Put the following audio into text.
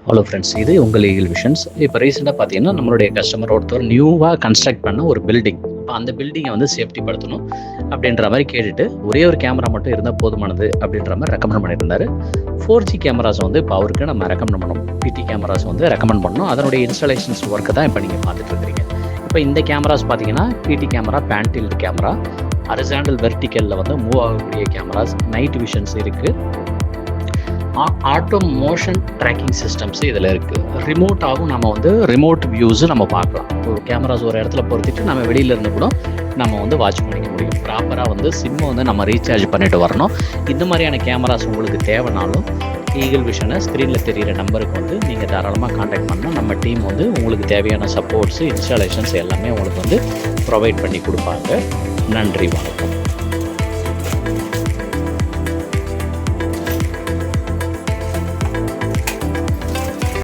Hello friends, இது உங்கள் eagle visions. இப்போ ரீசெண்டாக பார்த்தீங்கன்னா நம்மளுடைய கஸ்டமர் ஒருத்தர் நியூவாக கன்ஸ்ட்ரக்ட் பண்ண ஒரு பில்டிங். இப்போ அந்த பில்டிங்கை வந்து சேஃப்டி படுத்தணும் அப்படின்ற மாதிரி கேட்டுட்டு ஒரே ஒரு கேமரா மட்டும் இருந்தால் போதுமானது அப்படின்ற மாதிரி ரெக்கமெண்ட் பண்ணியிருந்தாரு. 4G கேமராஸ் வந்து இப்போ அவருக்கு நம்ம ரெக்கமெண்ட் பண்ணணும். பிடி கேமராஸ் வந்து ரெக்கமெண்ட் பண்ணணும். அதனுடைய இன்ஸ்டாலேஷன்ஸ் ஒர்க்கு தான் இப்போ நீங்கள் பார்த்துட்டு இருக்கிறீங்க. இப்போ இந்த கேமராஸ் பார்த்தீங்கன்னா பிடி கேமரா, பேன்டில்டு கேமரா, ஹரிசாண்டல் வெர்டிக்கலில் வந்து மூவ் ஆகக்கூடிய கேமராஸ், நைட் விஷன்ஸ் இருக்குது, ஆட்டோ மோஷன் ட்ராக்கிங் சிஸ்டம்ஸ் இதில் இருக்குது. ரிமோட்டாகவும் நம்ம வந்து ரிமோட் வியூஸு நம்ம பார்க்கலாம். ஒரு கேமராஸ் ஒரு இடத்துல பொறுத்திட்டு நம்ம வெளியிலேருந்து கூட நம்ம வந்து வாட்ச் பண்ணிக்க முடியும். ப்ராப்பராக வந்து சிம்மை வந்து நம்ம ரீசார்ஜ் பண்ணிட்டு வரணும். இந்த மாதிரியான கேமராஸ் உங்களுக்கு தேவைனாலும் ஈகிள் விஷனை ஸ்க்ரீனில் தெரிகிற நம்பருக்கு வந்து நீங்கள் தாராளமாக காண்டாக்ட் பண்ணால் நம்ம டீம் வந்து உங்களுக்கு தேவையான சப்போர்ட்ஸு, இன்ஸ்டாலேஷன்ஸ் எல்லாமே உங்களுக்கு வந்து ப்ரொவைட் பண்ணி கொடுப்பாங்க. நன்றி, வணக்கம்.